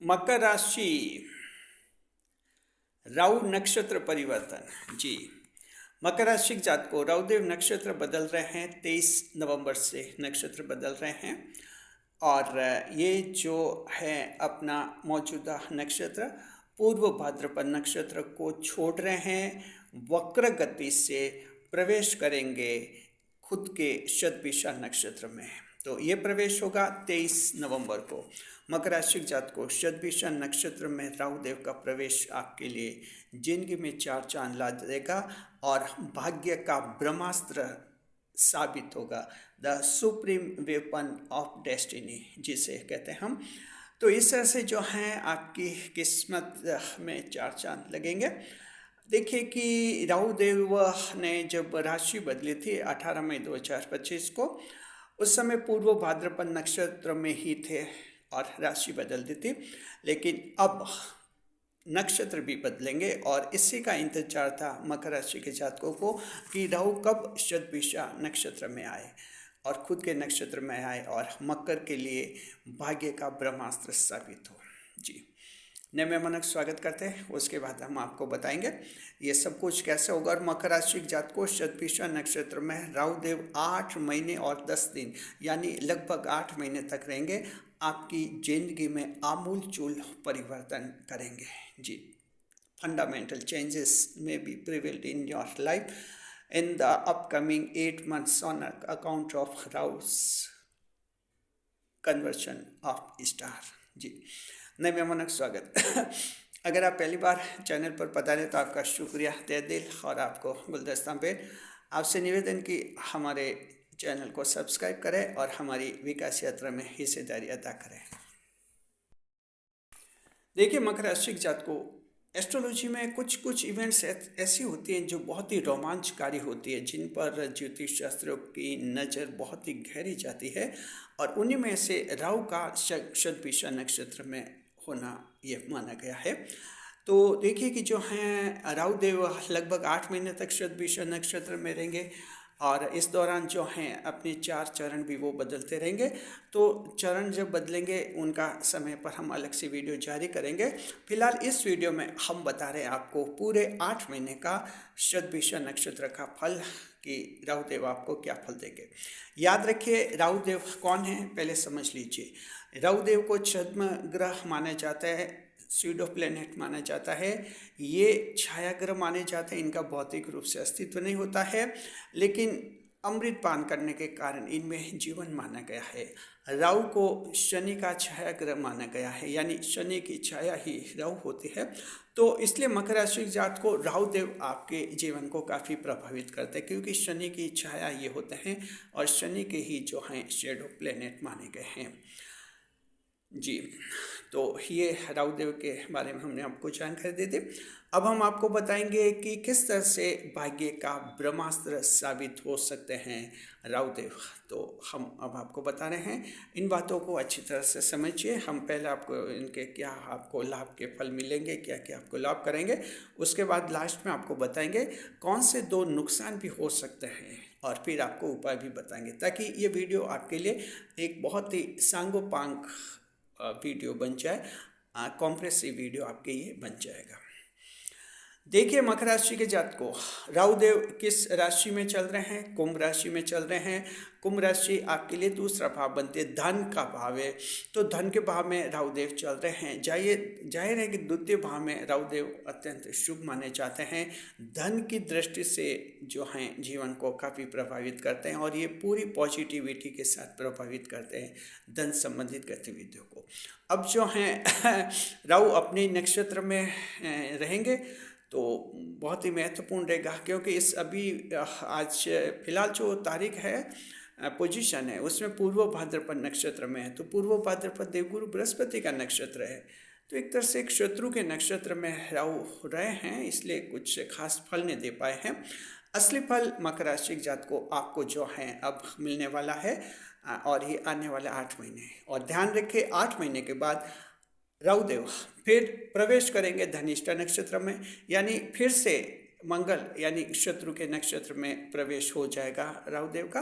मकर राशि, राहु नक्षत्र परिवर्तन। जी, मकर राशि के जात को राहुदेव नक्षत्र बदल रहे हैं। 23 नवंबर से नक्षत्र बदल रहे हैं और ये जो है अपना मौजूदा नक्षत्र पूर्व भाद्रपद नक्षत्र को छोड़ रहे हैं, वक्र गति से प्रवेश करेंगे खुद के शतभिषा नक्षत्र में। तो ये प्रवेश होगा 23 नवंबर को। मकर राशि जात को शतभिषा नक्षत्र में राहुदेव का प्रवेश आपके लिए जिंदगी में चार चांद ला देगा और भाग्य का ब्रह्मास्त्र साबित होगा। The supreme weapon of destiny जिसे कहते हैं हम। तो इस तरह से जो है आपकी किस्मत में चार चांद लगेंगे। देखिए कि राहुदेव ने जब राशि बदली थी 18 मई 2025 को, उस समय पूर्व भाद्रपद नक्षत्र में ही थे और राशि बदल दी थी। लेकिन अब नक्षत्र भी बदलेंगे और इसी का इंतजार था मकर राशि के जातकों को कि राहु कब शतभिषा नक्षत्र में आए और खुद के नक्षत्र में आए और मकर के लिए भाग्य का ब्रह्मास्त्र साबित हो। जी, नए मेहमानों का स्वागत करते हैं। उसके बाद हम आपको बताएंगे ये सब कुछ कैसे होगा। और मकर राशि के जातकों को शतभिषा नक्षत्र में राहुदेव 8 महीने और 10 दिन यानी लगभग 8 महीने तक रहेंगे। आपकी जिंदगी में आमूल चूल परिवर्तन करेंगे। जी, फंडामेंटल चेंजेस में be prevailed in your life in the upcoming 8 months on account of राहु's कन्वर्शन ऑफ स्टार। जी, नए मेहमानों का स्वागत। अगर आप पहली बार चैनल पर पधारे तो आपका शुक्रिया तहे दिल और आपको गुलदस्ता पे आपसे निवेदन कि हमारे चैनल को सब्सक्राइब करें और हमारी विकास यात्रा में हिस्सेदारी अदा करें। देखिए, मकर राशि जात को एस्ट्रोलॉजी में कुछ इवेंट्स ऐसी होती हैं जो बहुत ही रोमांचकारी होती है, जिन पर ज्योतिष शास्त्रियों की नज़र बहुत ही गहरी जाती है और उन्हीं में से राहु का शतभिषा नक्षत्र में होना ये माना गया है। तो देखिए कि जो हैं राहुदेव लगभग 8 महीने तक शतभिषा नक्षत्र में रहेंगे और इस दौरान जो हैं अपने 4 चरण भी वो बदलते रहेंगे। तो चरण जब बदलेंगे उनका समय पर हम अलग से वीडियो जारी करेंगे। फिलहाल इस वीडियो में हम बता रहे हैं आपको पूरे 8 महीने का शतभिषा नक्षत्र का फल कि राहुदेव आपको क्या फल देंगे। याद रखिए राहुदेव कौन है, पहले समझ लीजिए। राहुदेव को छद्म ग्रह माना जाता है, स्यूडो प्लेनेट माना जाता है। ये छाया ग्रह माने जाते हैं, इनका भौतिक रूप से अस्तित्व नहीं होता है, लेकिन अमृत पान करने के कारण इनमें जीवन माना गया है। राहु को शनि का छाया ग्रह माना गया है, यानी शनि की छाया ही राहु होती है। तो इसलिए मकर राशि जात को राहुदेव आपके जीवन को काफ़ी प्रभावित करते हैं, क्योंकि शनि की छाया ये होते हैं और शनि के ही जो हैं शेडो प्लेनेट माने गए हैं। जी, तो ये राहुदेव के बारे में हमने आपको जानकारी दे दी। अब हम आपको बताएंगे कि किस तरह से भाग्य का ब्रह्मास्त्र साबित हो सकते हैं राहुदेव। तो हम अब आपको बता रहे हैं, इन बातों को अच्छी तरह से समझिए। हम पहले आपको इनके क्या आपको लाभ के फल मिलेंगे, क्या क्या आपको लाभ करेंगे, उसके बाद लास्ट में आपको बताएंगे कौन से 2 नुकसान भी हो सकते हैं और फिर आपको उपाय भी बताएंगे, ताकि ये वीडियो आपके लिए एक बहुत ही सांगोपांग वीडियो बन जाए, कॉम्प्रेसिव वीडियो आपके ये बन जाएगा। देखिए, मकर राशि के जात को राहुदेव किस राशि में चल रहे हैं? कुंभ राशि में चल रहे हैं। कुंभ राशि आपके लिए दूसरा भाव बनती है, धन का भाव है। तो धन के भाव में राहुदेव चल रहे हैं। जाहिर है कि द्वितीय भाव में राहुदेव अत्यंत शुभ माने जाते हैं। धन की दृष्टि से जो हैं जीवन को काफ़ी प्रभावित करते हैं और ये पूरी पॉजिटिविटी के साथ प्रभावित करते हैं धन संबंधित गतिविधियों को। अब जो हैं राहु अपने नक्षत्र में रहेंगे तो बहुत ही महत्वपूर्ण रहेगा, क्योंकि इस अभी आज फिलहाल जो तारीख है, पोजीशन है, उसमें पूर्व भाद्रपद नक्षत्र में है। तो पूर्व भाद्रपद देवगुरु बृहस्पति का नक्षत्र है। तो एक तरह से एक शत्रु के नक्षत्र में राहु रहे हैं, इसलिए कुछ खास फल नहीं दे पाए हैं। असली फल मकर राशि जात को आपको जो है अब मिलने वाला है और ये आने वाले 8 महीने। और ध्यान रखें, 8 महीने के बाद राहुदेव फिर प्रवेश करेंगे धनिष्ठा नक्षत्र में, यानी फिर से मंगल यानी शत्रु के नक्षत्र में प्रवेश हो जाएगा राहुदेव का।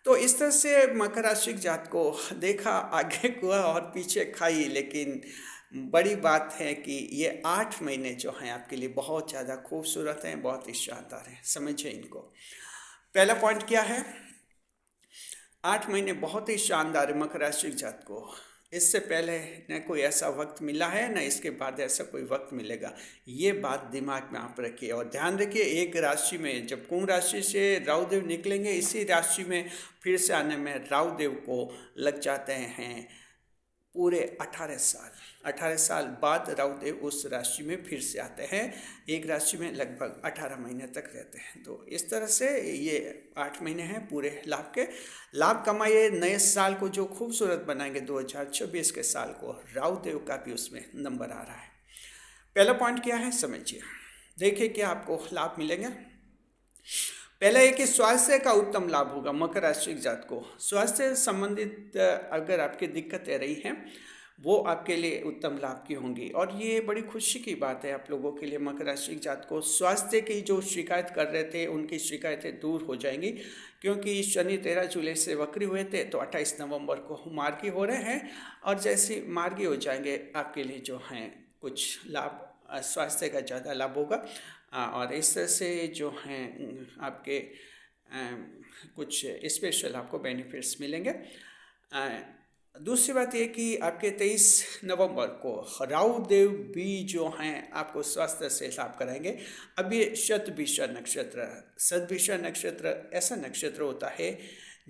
तो इस तरह से मकर राशि जात को देखा आगे कुआ और पीछे खाई, लेकिन बड़ी बात है कि ये 8 महीने जो हैं आपके लिए बहुत ज़्यादा खूबसूरत हैं, बहुत ही शानदार हैं। समझिए इनको। पहला पॉइंट क्या है? 8 महीने बहुत ही शानदार है मकर राशि के जात को। इससे पहले न कोई ऐसा वक्त मिला है, न इसके बाद ऐसा कोई वक्त मिलेगा। ये बात दिमाग में आप रखिए और ध्यान रखिए, एक राशि में जब कुंभ राशि से राहुदेव निकलेंगे, इसी राशि में फिर से आने में राहुदेव को लग जाते हैं पूरे 18 साल। 18 साल बाद राहुदेव उस राशि में फिर से आते हैं। एक राशि में लगभग 18 महीने तक रहते हैं। तो इस तरह से ये 8 महीने हैं पूरे लाभ के। लाभ कमाइए, नए साल को जो खूबसूरत बनाएंगे 2026 के साल को, राहुदेव का भी उसमें नंबर आ रहा है। पहला पॉइंट क्या है समझिए, देखिए क्या आपको लाभ मिलेंगे। पहला है कि स्वास्थ्य का उत्तम लाभ होगा मकर राशि के जात को। स्वास्थ्य से संबंधित अगर आपकी दिक्कतें रही हैं वो आपके लिए उत्तम लाभ की होंगी और ये बड़ी खुशी की बात है आप लोगों के लिए। मकर राशि के जात को स्वास्थ्य की जो शिकायत कर रहे थे उनकी शिकायतें दूर हो जाएंगी, क्योंकि शनि 13 जुलाई से वक्री हुए थे, तो 28 नवंबर को मार्गी हो रहे हैं और जैसे मार्गी हो जाएंगे आपके लिए जो हैं कुछ लाभ, स्वास्थ्य का ज़्यादा लाभ होगा। और इस तरह से जो हैं आपके कुछ स्पेशल आपको बेनिफिट्स मिलेंगे। दूसरी बात ये कि आपके 23 नवंबर को राहुदेव भी जो हैं आपको स्वास्थ्य से लाभ कराएंगे। अब ये शतभिषा नक्षत्र, शतभिषा नक्षत्र ऐसा नक्षत्र होता है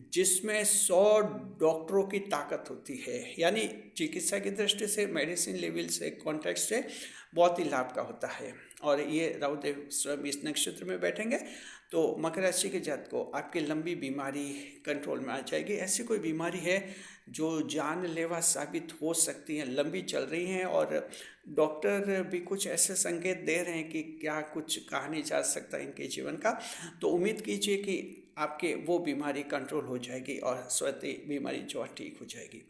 जिसमें 100 डॉक्टरों की ताकत होती है, यानी चिकित्सा की दृष्टि से, मेडिसिन लेवल से, कॉन्टेक्स्ट से बहुत ही लाभ का होता है। और ये राहुदेव स्वयं इस नक्षत्र में बैठेंगे तो मकर राशि के जात को आपकी लंबी बीमारी कंट्रोल में आ जाएगी। ऐसी कोई बीमारी है जो जानलेवा साबित हो सकती है, लंबी चल रही हैं और डॉक्टर भी कुछ ऐसे संकेत दे रहे हैं कि क्या कुछ कहा नहीं जा सकता इनके जीवन का, तो उम्मीद कीजिए कि आपके वो बीमारी कंट्रोल हो जाएगी और स्वतः बीमारी जो ठीक हो जाएगी।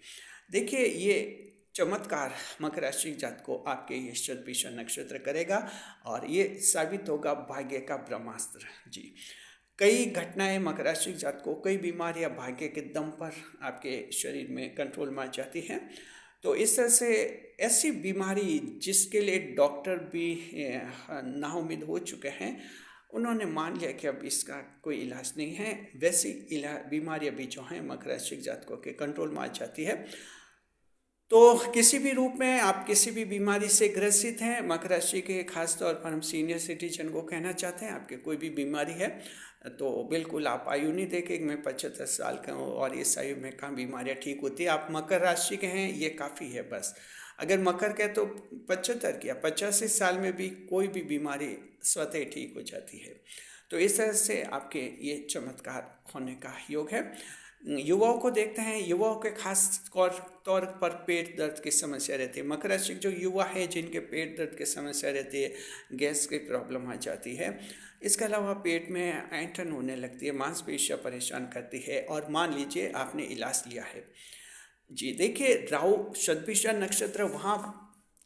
देखिए ये चमत्कार मकर राशि जात को आपके ये शतभिषा नक्षत्र करेगा और ये साबित होगा भाग्य का ब्रह्मास्त्र। जी, कई घटनाएं मकर राशि जात को, कई बीमारियां भाग्य के दम पर आपके शरीर में कंट्रोल में आ जाती हैं। तो इस तरह से ऐसी बीमारी जिसके लिए डॉक्टर भी नाउम्मीद हो चुके हैं, उन्होंने मान लिया कि अब इसका कोई इलाज नहीं है, वैसी बीमारियां भी जो हैं मकर राशि जातकों के कंट्रोल में आ जाती है। तो किसी भी रूप में आप किसी भी बीमारी से ग्रसित हैं, मकर राशि के खास तौर पर हम सीनियर सिटीजन को कहना चाहते हैं, आपके कोई भी बीमारी है तो बिल्कुल आप आयु नहीं देखें कि मैं 75 साल का हूँ और इस आयु में कहाँ बीमारियाँ ठीक होती है। आप मकर राशि के हैं ये काफ़ी है बस। अगर मकर के तो 75 किया, 85 साल में भी कोई भी बीमारी स्वतः ठीक हो जाती है। तो इस तरह से आपके ये चमत्कार होने का योग है। युवाओं को देखते हैं, युवाओं के खास तौर पर पेट दर्द की समस्या रहती है। मकर राशि जो युवा है जिनके पेट दर्द की समस्या रहती है, गैस की प्रॉब्लम आ जाती है, इसके अलावा पेट में ऐंठन होने लगती है, मांसपेशियाँ परेशान करती है और मान लीजिए आपने इलाज लिया है। जी देखिए, राहु शतभिषा नक्षत्र वहाँ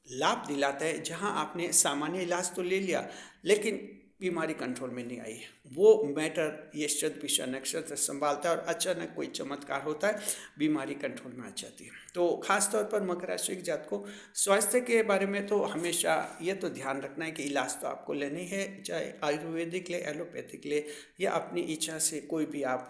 लाभ दिलाता है जहाँ आपने सामान्य इलाज तो ले लिया लेकिन बीमारी कंट्रोल में नहीं आई। वो मैटर ये शतभिषा नक्षत्र संभालता है और अचानक कोई चमत्कार होता है, बीमारी कंट्रोल में आ जाती है। तो खास तौर पर मकर राशि के जात को स्वास्थ्य के बारे में तो हमेशा ये तो ध्यान रखना है कि इलाज तो आपको लेना ही है, चाहे आयुर्वेदिक ले, एलोपैथिक ले या अपनी इच्छा से कोई भी आप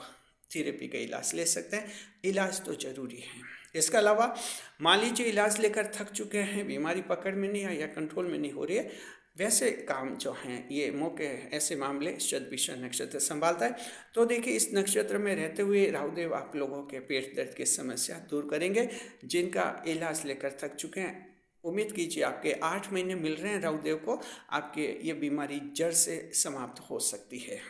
थेरेपी का इलाज ले सकते हैं। इलाज तो जरूरी है। इसके अलावा मान लीजिए इलाज लेकर थक चुके हैं, बीमारी पकड़ में नहीं आई या कंट्रोल में नहीं हो रही है, वैसे काम जो हैं ये मौके, ऐसे मामले शतभिषा नक्षत्र संभालता है। तो देखिए इस नक्षत्र में रहते हुए राहुदेव आप लोगों के पेट दर्द की समस्या दूर करेंगे, जिनका इलाज लेकर थक चुके हैं। उम्मीद कीजिए आपके 8 महीने मिल रहे हैं राहुदेव को, आपके ये बीमारी जड़ से समाप्त हो सकती है।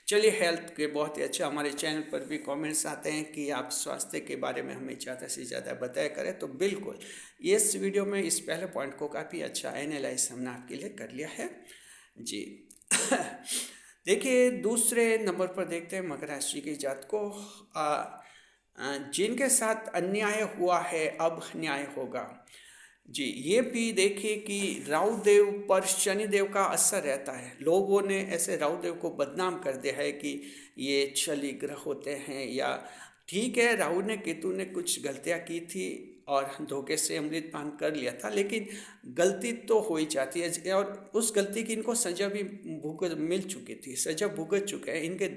चलिए, हेल्थ के बहुत ही अच्छा हमारे चैनल पर भी कमेंट्स आते हैं कि आप स्वास्थ्य के बारे में हमें ज़्यादा से ज़्यादा बताया करें, तो बिल्कुल इस वीडियो में इस पहले पॉइंट को काफ़ी अच्छा एनालाइज हमने आपके लिए कर लिया है। जी देखिए दूसरे नंबर पर देखते हैं मकर राशि के जात को, जिनके साथ अन्याय हुआ है अब न्याय होगा। जी, ये भी देखिए कि राहुदेव पर शनिदेव का असर रहता है। लोगों ने ऐसे राहुदेव को बदनाम कर दिया है कि ये छली ग्रह होते हैं, या ठीक है राहु ने केतु ने कुछ गलतियां की थी, और धोखे से अमृत पान कर लिया था, लेकिन गलती तो हो ही जाती है और उस गलती की इनको सज़ा भी भुगत मिल चुकी थी, सज़ा भुगत चुके हैं, इनके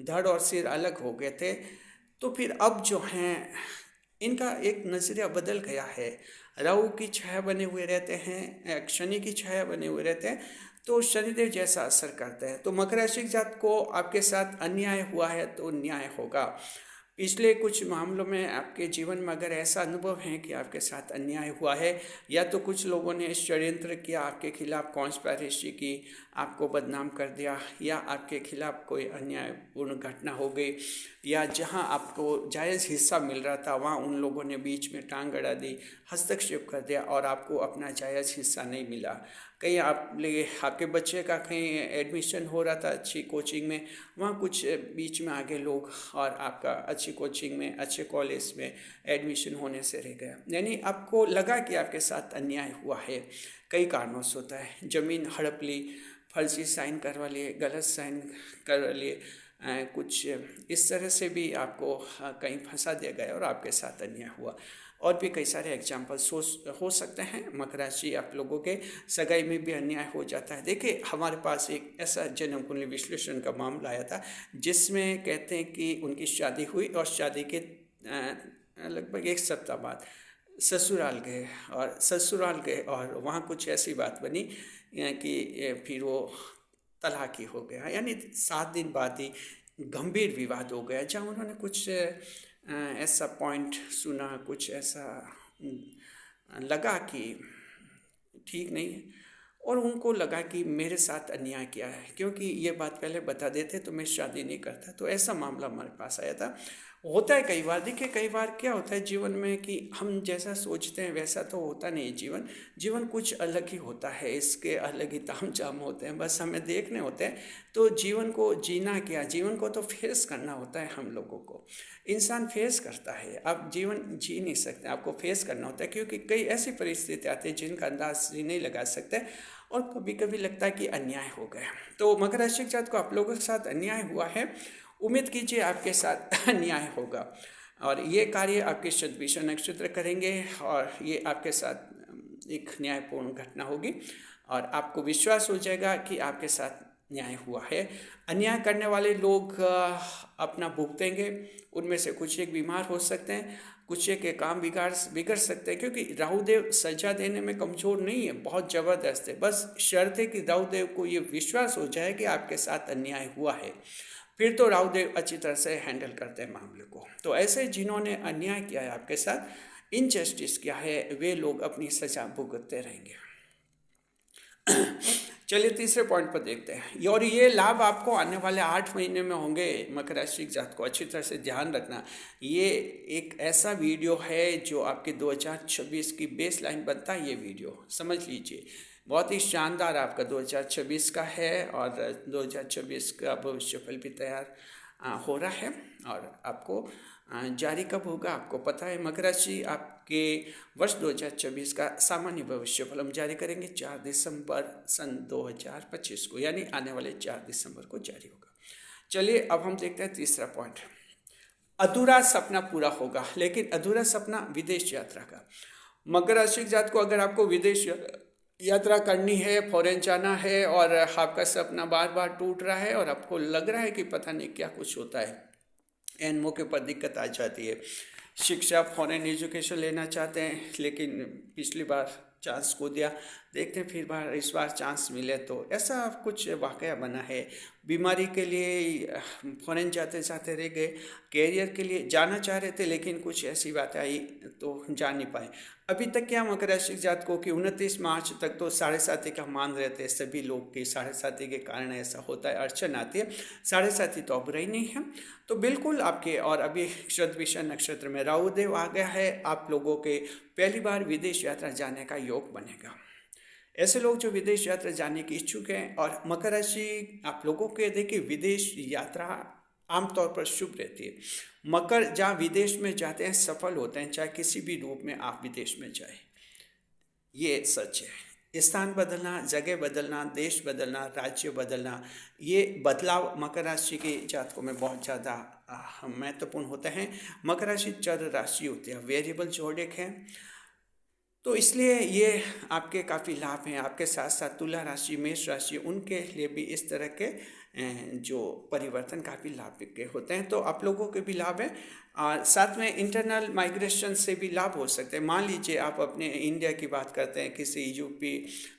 धड़ और सिर अलग हो गए थे। तो फिर अब जो हैं इनका एक नज़रिया बदल गया है। राहु की छाया बने हुए रहते हैं, शनि की छाया बने हुए रहते हैं, तो शनिदेव जैसा असर करते हैं। तो मकर राशि के जात को आपके साथ अन्याय हुआ है तो न्याय होगा। पिछले कुछ मामलों में आपके जीवन में अगर ऐसा अनुभव है कि आपके साथ अन्याय हुआ है, या तो कुछ लोगों ने षड्यंत्र किया आपके खिलाफ, कॉन्स्पिरेसी की, आपको बदनाम कर दिया, या आपके खिलाफ कोई अन्यायपूर्ण घटना हो गई, या जहां आपको जायज़ हिस्सा मिल रहा था वहां उन लोगों ने बीच में टांग अड़ा दी, हस्तक्षेप कर दिया और आपको अपना जायज़ हिस्सा नहीं मिला। कहीं आपके बच्चे का कहीं एडमिशन हो रहा था अच्छी कोचिंग में, वहाँ कुछ बीच में आगे लोग और आपका अच्छी कोचिंग में, अच्छे कॉलेज में एडमिशन होने से रह गया। यानी आपको लगा कि आपके साथ अन्याय हुआ है। कई कारणों से होता है, ज़मीन हड़प ली, फर्जी साइन करवा लिए, गलत साइन करवा लिए, कुछ इस तरह से भी आपको कहीं फंसा दिया गया और आपके साथ अन्याय हुआ। और भी कई सारे एग्जाम्पल्स हो सकते हैं। मकर राशि आप लोगों के सगाई में भी अन्याय हो जाता है। देखिए, हमारे पास एक ऐसा जन्म कुंडली विश्लेषण का मामला आया था जिसमें कहते हैं कि उनकी शादी हुई और शादी के लगभग एक सप्ताह बाद ससुराल गए और वहाँ कुछ ऐसी बात बनी कि फिर वो तलाक ही हो गया। यानी 7 दिन बाद ही गंभीर विवाद हो गया, जहाँ उन्होंने कुछ ऐसा पॉइंट सुना, कुछ ऐसा लगा कि ठीक नहीं है, और उनको लगा कि मेरे साथ अन्याय किया है, क्योंकि ये बात पहले बता देते तो मैं शादी नहीं करता। तो ऐसा मामला हमारे पास आया था। होता है कई बार। देखिए, कई बार क्या होता है जीवन में कि हम जैसा सोचते हैं वैसा तो होता नहीं है। जीवन कुछ अलग ही होता है, इसके अलग ही ताम झाम होते हैं, बस हमें देखने होते हैं। तो जीवन को जीना क्या, जीवन को तो फेस करना होता है। हम लोगों को इंसान फेस करता है, आप जीवन जी नहीं सकते, आपको फेस करना होता है, क्योंकि कई ऐसी परिस्थिति आती है जिनका अंदाज ही नहीं लगा सकते, और कभी कभी लगता है कि अन्याय हो गया। तो मकर राशि के जात को आप लोगों के साथ अन्याय हुआ है, उम्मीद कीजिए आपके साथ अन्याय होगा, और ये कार्य आपके शतभिषा नक्षत्र करेंगे, और ये आपके साथ एक न्यायपूर्ण घटना होगी, और आपको विश्वास हो जाएगा कि आपके साथ न्याय हुआ है। अन्याय करने वाले लोग अपना भुगतेंगे। उनमें से कुछ एक बीमार हो सकते हैं, कुछ एक के काम बिगड़ सकते हैं, क्योंकि राहुदेव सजा देने में कमज़ोर नहीं है, बहुत ज़बरदस्त है। बस शर्त है कि राहुदेव को ये विश्वास हो जाए कि आपके साथ अन्याय हुआ है, फिर तो राहुदेव अच्छी तरह से हैंडल करते हैं मामले को। तो ऐसे जिन्होंने अन्याय किया है आपके साथ, इनजस्टिस किया है, वे लोग अपनी सजा भुगतते रहेंगे। चलिए तीसरे पॉइंट पर देखते हैं, और ये लाभ आपको आने वाले 8 महीने में होंगे। मकर राशि जात को अच्छी तरह से ध्यान रखना, ये एक ऐसा वीडियो है जो आपके 2026 की बेस लाइन बनता है। ये वीडियो समझ लीजिए, बहुत ही शानदार आपका 2026 का है, और 2026 का भविष्यफल भी तैयार हो रहा है, और आपको जारी कब होगा आपको पता है। मकर राशि आपके वर्ष 2024 का सामान्य भविष्यफल हम जारी करेंगे 4 दिसंबर सन 2025 को, यानी आने वाले 4 दिसंबर को जारी होगा। चलिए अब हम देखते हैं तीसरा पॉइंट। अधूरा सपना पूरा होगा, लेकिन अधूरा सपना विदेश यात्रा का। मकर राशि के जात को अगर आपको विदेश यात्रा करनी है, फॉरेन जाना है, और आपका सपना बार बार टूट रहा है, और आपको लग रहा है कि पता नहीं क्या कुछ होता है, एन मौके पर दिक्कत आ जाती है। शिक्षा, फॉरेन एजुकेशन लेना चाहते हैं, लेकिन पिछली बार चांस खो दिया, देखते हैं फिर इस बार चांस मिले तो। ऐसा कुछ वाकया बना है। बीमारी के लिए फॉरेन जाते जाते रह गए, कैरियर के लिए जाना चाह रहे थे, लेकिन कुछ ऐसी बात आई तो जा नहीं पाए। अभी तक क्या मकर राशि जातकों की 29 मार्च तक तो 7.5 का मान रहते हैं सभी लोग के। 7.5 के कारण ऐसा होता है, अड़चन आती है। 7.5 तो अब रही नहीं है, तो बिल्कुल आपके, और अभी शतभिषा नक्षत्र में राहुदेव आ गया है, आप लोगों के पहली बार विदेश यात्रा जाने का योग बनेगा। ऐसे लोग जो विदेश यात्रा जाने की इच्छुक हैं, और मकर राशि आप लोगों के देखिए विदेश यात्रा आमतौर पर शुभ रहती है। मकर जहाँ विदेश में जाते हैं सफल होते हैं, चाहे किसी भी रूप में आप विदेश में जाए, ये सच है। स्थान बदलना, जगह बदलना, देश बदलना, राज्य बदलना, ये बदलाव मकर राशि के जातकों में बहुत ज़्यादा महत्वपूर्ण होते हैं। मकर राशि चर राशि होती है, वेरिएबल जोड़क है, तो इसलिए ये आपके काफ़ी लाभ हैं। आपके साथ साथ तुला राशि, मेष राशि, उनके लिए भी इस तरह के जो परिवर्तन काफ़ी लाभ के होते हैं, तो आप लोगों के भी लाभ हैं। और साथ में इंटरनल माइग्रेशन से भी लाभ हो सकते हैं। मान लीजिए आप अपने इंडिया की बात करते हैं, किसी यूपी,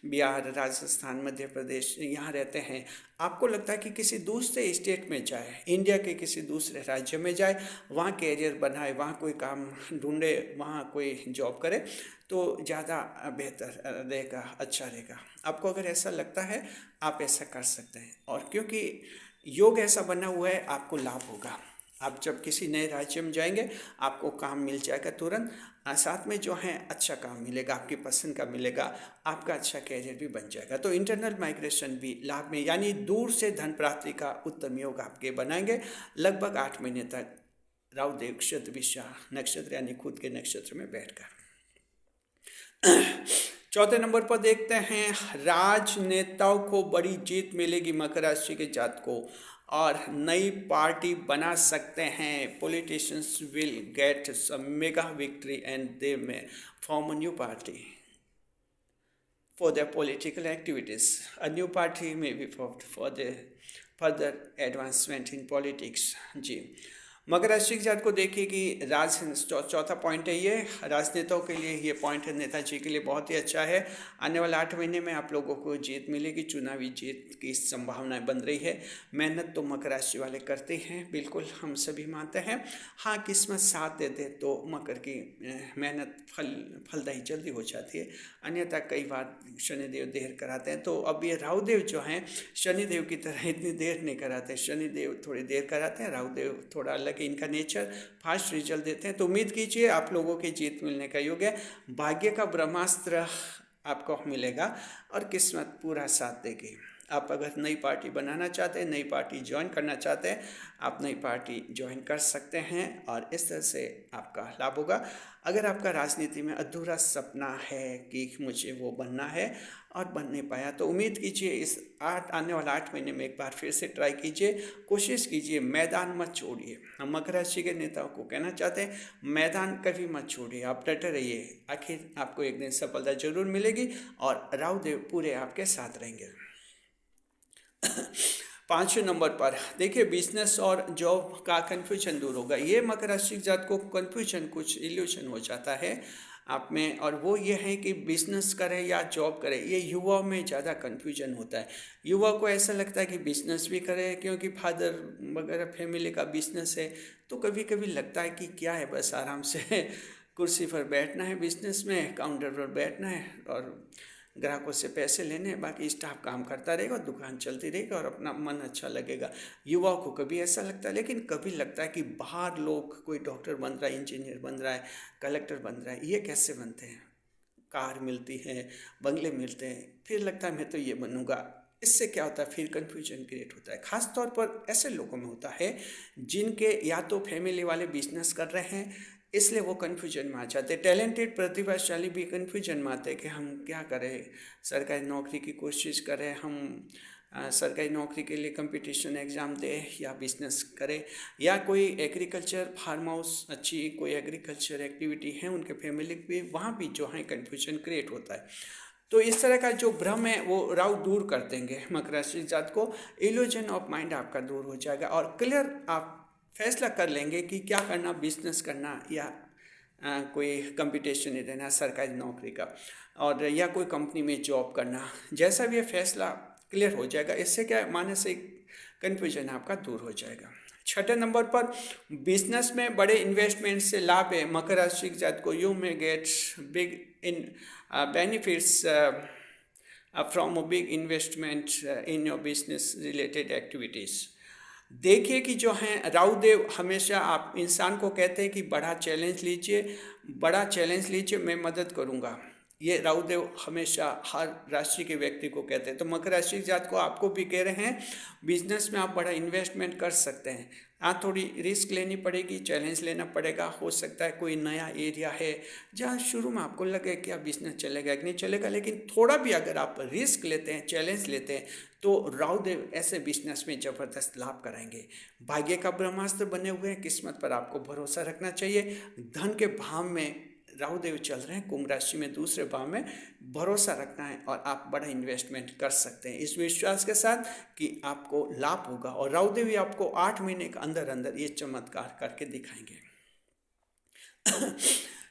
बिहार, राजस्थान, मध्य प्रदेश यहाँ रहते हैं, आपको लगता है कि किसी दूसरे स्टेट में जाए, इंडिया के किसी दूसरे राज्य में जाए, वहाँ कैरियर बनाए, वहाँ कोई काम ढूंढे, वहाँ कोई जॉब करे, तो ज़्यादा बेहतर रहेगा, अच्छा रहेगा। आपको अगर ऐसा लगता है, आप ऐसा कर सकते हैं। और क्योंकि योग ऐसा बना हुआ है, आपको लाभ होगा। आप जब किसी नए राज्य में जाएंगे, आपको काम मिल जाएगा तुरंत, साथ में जो है अच्छा काम मिलेगा, आपकी पसंद का मिलेगा, आपका अच्छा कैरियर भी बन जाएगा। तो इंटरनल माइग्रेशन भी लाभ में, यानी दूर से धन प्राप्ति का उत्तम योग आपके बनाएंगे। लगभग 8 महीने तक राहु देव शतभिषा नक्षत्र यानी खुद के नक्षत्र में बैठकर। चौथे नंबर पर देखते हैं, राजनेताओं को बड़ी जीत मिलेगी मकर राशि के जातकों, और नई पार्टी बना सकते हैं। Politicians will get some mega victory and they may form a new party for their political activities. A new party may be formed for the further advancement in politics. जी, मकर राशि के जात को देखिए कि चौथा पॉइंट है ये, राजनेताओं के लिए ये पॉइंट है, नेताजी के लिए बहुत ही अच्छा है। आने वाले 8 महीने में आप लोगों को जीत मिलेगी, चुनावी जीत की संभावनाएं बन रही है। मेहनत तो मकर राशि वाले करते हैं, बिल्कुल हम सभी मानते हैं। हाँ, किस्मत साथ दे दे तो मकर की मेहनत फलदायी जल्दी हो जाती है, अन्यथा कई बार शनिदेव देर कराते हैं। तो अब ये राहुदेव जो हैं, शनिदेव की तरह इतनी देर नहीं कराते, शनिदेव थोड़ी देर कराते हैं, राहुदेव थोड़ा अलग, इनका नेचर फास्ट रिजल्ट देते हैं। तो उम्मीद कीजिए आप लोगों की जीत मिलने का योग है। भाग्य का ब्रह्मास्त्र आपको मिलेगा और किस्मत पूरा साथ देगी। आप अगर नई पार्टी बनाना चाहते हैं, नई पार्टी ज्वाइन करना चाहते हैं, आप नई पार्टी ज्वाइन कर सकते हैं और इस तरह से आपका लाभ होगा। अगर आपका राजनीति में अधूरा सपना है कि मुझे वो बनना है और बन नहीं पाया, तो उम्मीद कीजिए इस आने वाला 8 महीने में एक बार फिर से ट्राई कीजिए, कोशिश कीजिए, मैदान मत छोड़िए। हम मकर राशि के नेताओं को कहना चाहते हैं, मैदान कभी मत छोड़िए, आप डटे रहिए, आखिर आपको एक दिन सफलता जरूर मिलेगी और राहुदेव पूरे आपके साथ रहेंगे। 5वें नंबर पर देखिए, बिजनेस और जॉब का कन्फ्यूजन दूर होगा। ये मकर राशि जात को कन्फ्यूजन, कुछ इल्यूशन हो जाता है आप में, और वो ये है कि बिजनेस करें या जॉब करें, ये युवाओं में ज़्यादा कन्फ्यूजन होता है। युवा को ऐसा लगता है कि बिजनेस भी करें, क्योंकि फादर वगैरह फैमिली का बिजनेस है, तो कभी कभी लगता है कि क्या है, बस आराम से कुर्सी पर बैठना है, बिजनेस में काउंटर पर बैठना है और ग्राहकों से पैसे लेने, बाकी स्टाफ काम करता रहेगा, दुकान चलती रहेगी और अपना मन अच्छा लगेगा। युवाओं को कभी ऐसा लगता है, लेकिन कभी लगता है कि बाहर लोग, कोई डॉक्टर बन रहा है, इंजीनियर बन रहा है, कलेक्टर बन रहा है, ये कैसे बनते हैं, कार मिलती है, बंगले मिलते हैं, फिर लगता है मैं तो ये बनूंगा। इससे क्या होता है, फिर कन्फ्यूजन क्रिएट होता है। खास तौर पर ऐसे लोगों में होता है जिनके या तो फैमिली वाले बिजनेस कर रहे हैं, इसलिए वो कन्फ्यूजन में आ जाते हैं। टैलेंटेड प्रतिभाशाली भी कन्फ्यूजन में आते हैं कि हम क्या करें, सरकारी नौकरी की कोशिश करें, हम सरकारी नौकरी के लिए कंपटीशन एग्ज़ाम दें या बिजनेस करें, या कोई एग्रीकल्चर फार्म हाउस, अच्छी कोई एग्रीकल्चर एक्टिविटी है उनके फैमिली भी, वहाँ भी जो है कन्फ्यूजन क्रिएट होता है। तो इस तरह का जो भ्रम है वो राहु दूर कर देंगे मकर राशि जात को। इल्यूजन ऑफ माइंड आपका दूर हो जाएगा और क्लियर आप फैसला कर लेंगे कि क्या करना, बिजनेस करना या कोई कंपटीशन नहीं देना सरकारी नौकरी का, और या कोई कंपनी में जॉब करना, जैसा भी ये फैसला क्लियर हो जाएगा। इससे क्या मानसिक कन्फ्यूजन आपका दूर हो जाएगा। 6ठे नंबर पर बिजनेस में बड़े इन्वेस्टमेंट से लाभ है मकर राशि के जात को। यू में get big in benefits from a big investment in your business related activities. देखिए कि जो हैं राहुदेव हमेशा आप इंसान को कहते हैं कि बड़ा चैलेंज लीजिए, बड़ा चैलेंज लीजिए, मैं मदद करूंगा। ये राहुदेव हमेशा हर राशि के व्यक्ति को कहते हैं। तो मकर राशि जात को आपको भी कह रहे हैं, बिजनेस में आप बड़ा इन्वेस्टमेंट कर सकते हैं, थोड़ी रिस्क लेनी पड़ेगी, चैलेंज लेना पड़ेगा। हो सकता है कोई नया एरिया है जहाँ शुरू में आपको लगे कि अब बिजनेस चलेगा कि नहीं चलेगा, लेकिन थोड़ा भी अगर आप रिस्क लेते हैं, चैलेंज लेते हैं, तो राहुदेव ऐसे बिजनेस में ज़बरदस्त लाभ कराएंगे। भाग्य का ब्रह्मास्त्र बने हुए हैं, किस्मत पर आपको भरोसा रखना चाहिए। धन के भाव में राहुदेव चल रहे हैं, कुंभ राशि में दूसरे भाव में, भरोसा रखना है और आप बड़ा इन्वेस्टमेंट कर सकते हैं इस विश्वास के साथ कि आपको लाभ होगा। और राहुदेव ही आपको 8 महीने के अंदर अंदर ये चमत्कार करके दिखाएंगे।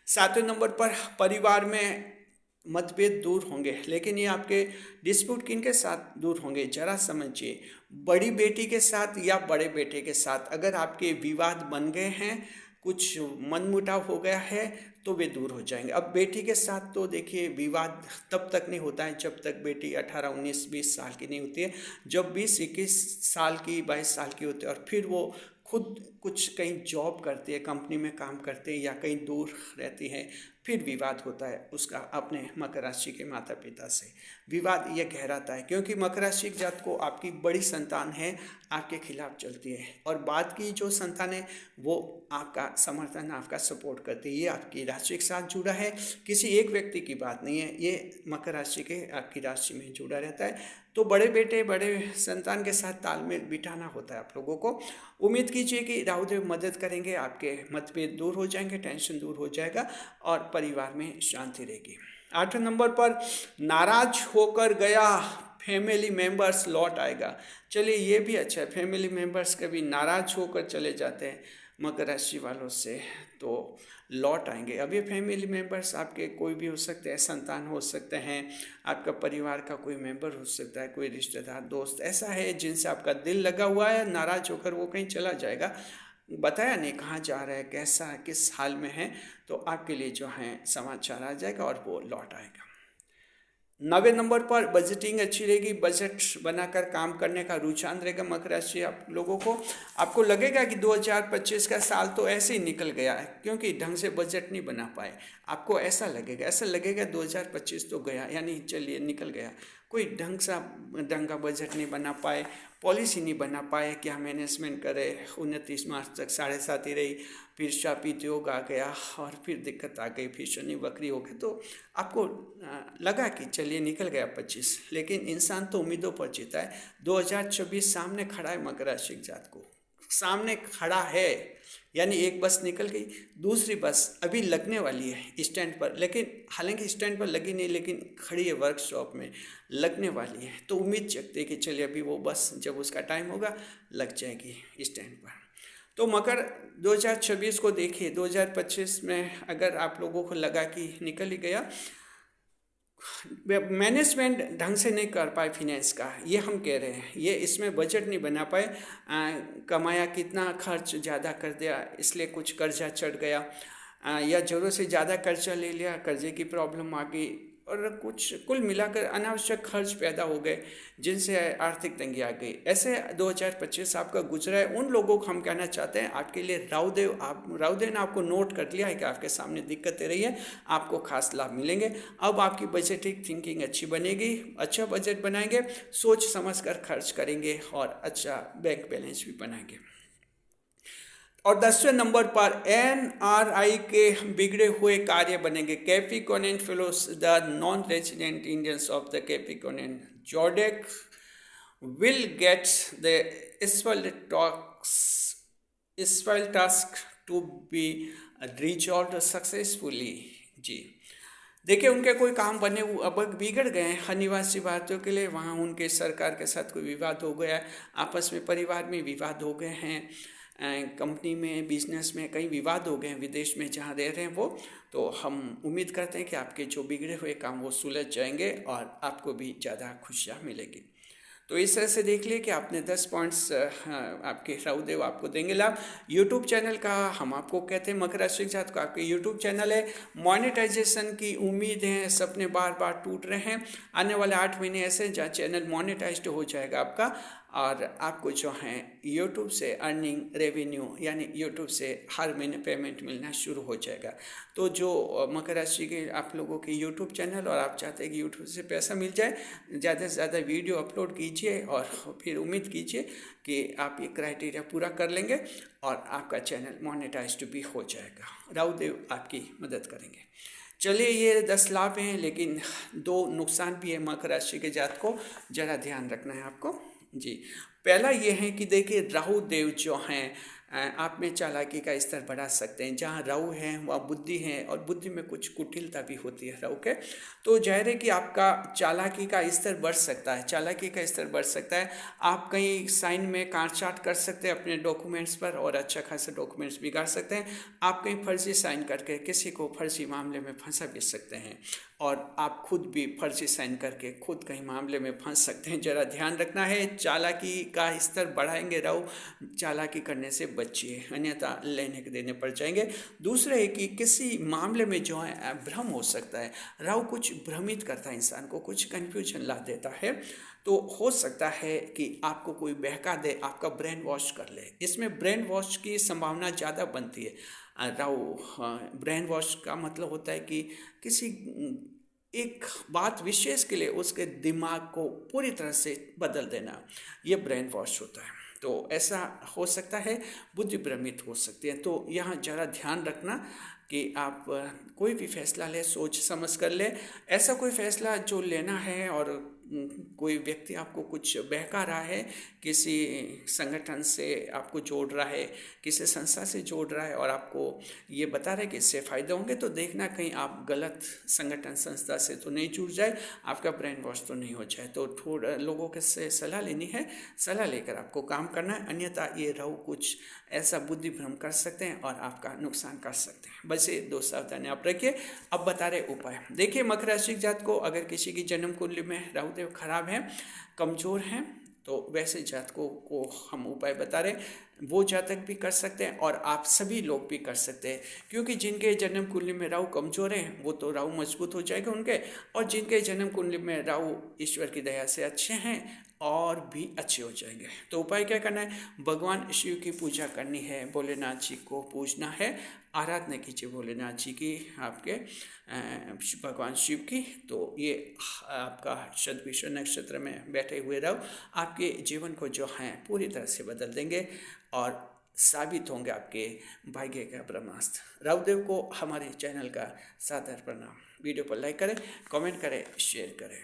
7वें नंबर पर परिवार में मतभेद दूर होंगे, लेकिन ये आपके डिस्प्यूट किन के साथ दूर होंगे जरा समझिए। बड़ी बेटी के साथ या बड़े बेटे के साथ अगर आपके विवाद बन गए हैं, कुछ मनमुटाव हो गया है, तो वे दूर हो जाएंगे। अब बेटी के साथ तो देखिए विवाद तब तक नहीं होता है जब तक बेटी 18, 19, 20 साल की नहीं होती है। जब 20, 21 साल की, 22 साल की होती है और फिर वो खुद कुछ कहीं जॉब करती है, कंपनी में काम करते हैं या कहीं दूर रहती है, फिर विवाद होता है उसका अपने मकर राशि के माता पिता से। विवाद ये गहराता है क्योंकि मकर राशि के जात को आपकी बड़ी संतान है, आपके खिलाफ चलती है, और बाद की जो संतान है वो आपका समर्थन, आपका सपोर्ट करती है। ये आपकी राशि के साथ जुड़ा है, किसी एक व्यक्ति की बात नहीं है, ये मकर राशि के आपकी राशि में जुड़ा रहता है। तो बड़े बेटे, बड़े संतान के साथ तालमेल बिठाना होता है आप लोगों को। उम्मीद कीजिए कि राहुदेव मदद करेंगे, आपके मतभेद दूर हो जाएंगे, टेंशन दूर हो जाएगा और परिवार में शांति रहेगी। 8वें नंबर पर नाराज होकर गया फैमिली मेंबर्स लौट आएगा। चलिए ये भी अच्छा है, फैमिली मेंबर्स कभी नाराज होकर चले जाते हैं मकर राशि वालों से, तो लौट आएंगे। अब ये फैमिली मेंबर्स आपके कोई भी हो सकते हैं, संतान हो सकते हैं, आपका परिवार का कोई मेंबर हो सकता है, कोई रिश्तेदार, दोस्त ऐसा है जिनसे आपका दिल लगा हुआ है, नाराज होकर वो कहीं चला जाएगा, बताया नहीं कहाँ जा रहा है, कैसा, किस हाल में है, तो आपके लिए जो है समाचार आ जाएगा और वो लौट आएगा। 9वें नंबर पर बजटिंग अच्छी रहेगी, बजट बनाकर काम करने का रुझान रहेगा मकर राशि आप लोगों को। आपको लगेगा कि 2025 का साल तो ऐसे ही निकल गया है क्योंकि ढंग से बजट नहीं बना पाए। आपको ऐसा लगेगा 2025 तो गया, यानी चलिए निकल गया, कोई ढंग का बजट नहीं बना पाए, पॉलिसी नहीं बना पाए, क्या मैनेजमेंट करे। 29 मार्च तक 7.5 ही रही, फिर शापित योग आ गया और फिर दिक्कत आ गई, फिर शनि वक्री हो गया, तो आपको लगा कि चलिए निकल गया 25, लेकिन इंसान तो उम्मीदों पर जीता है। 2026 सामने खड़ा है मकर राशि जात को, सामने खड़ा है, यानी एक बस निकल गई, दूसरी बस अभी लगने वाली है स्टैंड पर, लेकिन हालांकि स्टैंड पर लगी नहीं, लेकिन खड़ी है, वर्कशॉप में लगने वाली है। तो उम्मीद जगती है कि चलिए अभी वो बस जब उसका टाइम होगा लग जाएगी स्टैंड पर। तो मकर 2026 को देखिए, 2025 में अगर आप लोगों को लगा कि निकल ही गया, मैनेजमेंट ढंग से नहीं कर पाए फिनेंस का, ये हम कह रहे हैं, ये इसमें बजट नहीं बना पाए, कमाया कितना, खर्च ज़्यादा कर दिया, इसलिए कुछ कर्जा चढ़ गया, या ज़रूरत से ज़्यादा कर्जा ले लिया, कर्जे की प्रॉब्लम आ गई, और कुछ कुल मिलाकर अनावश्यक खर्च पैदा हो गए जिनसे आर्थिक तंगी आ गई। ऐसे 2025 आपका गुजरा है। उन लोगों को हम कहना चाहते हैं आपके लिए राहुदेव ने आपको नोट कर लिया है कि आपके सामने दिक्कतें रही है, आपको खास लाभ मिलेंगे। अब आपकी बजटिंग थिंकिंग अच्छी बनेगी, अच्छा बजट बनाएंगे, सोच समझ कर खर्च करेंगे और अच्छा बैंक बैलेंस भी बनाएंगे। और 10वें नंबर पर NRI के बिगड़े हुए कार्य बनेंगे। Capricornian fellows, the non resident Indians of the Capricornian zodiac will get the spell task to be resolve successfully. जी देखिए, उनके कोई काम बने अब बिगड़ गए हैं अनिवासी भारतीयों के लिए, वहाँ उनके सरकार के साथ कोई विवाद हो गया है, आपस में परिवार में विवाद हो गए हैं, कंपनी में, बिजनेस में कई विवाद हो गए हैं, विदेश में जहाँ रह रहे हैं वो, तो हम उम्मीद करते हैं कि आपके जो बिगड़े हुए काम वो सुलझ जाएंगे और आपको भी ज़्यादा खुशियाँ मिलेगी। तो इस तरह से देख लिए कि आपने 10 पॉइंट्स आपके राहुदेव आपको देंगे लाभ। यूट्यूब चैनल का हम आपको कहते हैं मकर राशि के साथ को आपके यूट्यूब चैनल है, मोनेटाइजेशन की उम्मीद है, सपने बार बार टूट रहे हैं। आने वाले 8 महीने ऐसे जहाँ चैनल मोनेटाइज्ड हो जाएगा आपका, और आपको जो है यूट्यूब से अर्निंग रेवेन्यू यानी यूट्यूब से हर महीने पेमेंट मिलना शुरू हो जाएगा। तो जो मकर राशि के आप लोगों के यूट्यूब चैनल और आप चाहते हैं कि यूट्यूब से पैसा मिल जाए, ज़्यादा से ज़्यादा वीडियो अपलोड कीजिए और फिर उम्मीद कीजिए कि आप ये क्राइटेरिया पूरा कर लेंगे और आपका चैनल मोनेटाइज्ड भी हो जाएगा। राहुदेव आपकी मदद करेंगे। चलिए, ये 10 लाभ हैं, लेकिन 2 नुकसान भी है मकर राशि के जात को, ज़रा ध्यान रखना है आपको जी। पहला ये है कि देखिए, राहु देव जो हैं आप में चालाकी का स्तर बढ़ा सकते हैं। जहाँ राहु है वहाँ बुद्धि है, और बुद्धि में कुछ कुटिलता भी होती है राहु के। तो जाहिर है कि आपका चालाकी का स्तर बढ़ सकता है, चालाकी का स्तर बढ़ सकता है। आप कहीं साइन में काट-छाँट कर सकते हैं अपने डॉक्यूमेंट्स पर, और अच्छा खासा डॉक्यूमेंट्स बिगाड़ सकते हैं। आप कहीं फर्जी साइन करके किसी को फर्जी मामले में फंसा भी सकते हैं, और आप खुद भी फर्जी साइन करके खुद कहीं मामले में फंस सकते हैं। ज़रा ध्यान रखना है, चालाकी का स्तर बढ़ाएंगे राहु, चालाकी करने से बचिए, अन्यथा लेने के देने पड़ जाएंगे। दूसरा है कि किसी मामले में जो है भ्रम हो सकता है। राहु कुछ भ्रमित करता है इंसान को, कुछ कन्फ्यूजन ला देता है। तो हो सकता है कि आपको कोई बहका दे, आपका ब्रेन वॉश कर ले। इसमें ब्रेन वॉश की संभावना ज़्यादा बनती है। राहु ब्रेन वॉश का मतलब होता है कि किसी एक बात विशेष के लिए उसके दिमाग को पूरी तरह से बदल देना, ये ब्रेन वॉश होता है। तो ऐसा हो सकता है, बुद्धि भ्रमित हो सकती है। तो यहाँ ज़रा ध्यान रखना कि आप कोई भी फैसला ले सोच समझ कर ले। ऐसा कोई फैसला जो लेना है, और कोई व्यक्ति आपको कुछ बहका रहा है, किसी संगठन से आपको जोड़ रहा है, किसी संस्था से जोड़ रहा है, और आपको ये बता रहा है कि इससे फ़ायदे होंगे, तो देखना कहीं आप गलत संगठन संस्था से तो नहीं जुड़ जाए, आपका ब्रेन वॉश तो नहीं हो जाए। तो थोड़ा लोगों के से सलाह लेनी है, सलाह लेकर आपको काम करना है, अन्यथा ये राहु कुछ ऐसा बुद्धि भ्रम कर सकते हैं और आपका नुकसान कर सकते हैं। बस ये 2 सावधानी आप रखिए। अब बता रहे उपाय। देखिए, मकर राशि जात को अगर किसी की जन्म कुंडली में राहुदेव खराब है, कमज़ोर हैं, तो वैसे जातकों को हम उपाय बता रहे, वो जातक भी कर सकते हैं और आप सभी लोग भी कर सकते हैं। क्योंकि जिनके जन्म कुंडली में राहु कमज़ोर है, वो तो राहु मजबूत हो जाएगा उनके, और जिनके जन्म कुंडली में राहु ईश्वर की दया से अच्छे हैं और भी अच्छे हो जाएंगे। तो उपाय क्या करना है? भगवान शिव की पूजा करनी है, भोलेनाथ जी को पूजना है, आराधना कीजिए भोलेनाथ जी की, आपके भगवान शिव की। तो ये आपका शतभिषा नक्षत्र में बैठे हुए राहु आपके जीवन को जो है पूरी तरह से बदल देंगे और साबित होंगे आपके भाग्य का ब्रह्मास्त्र। राहुदेव को हमारे चैनल का सादर प्रणाम। वीडियो पर लाइक करें, कमेंट करें, शेयर करें।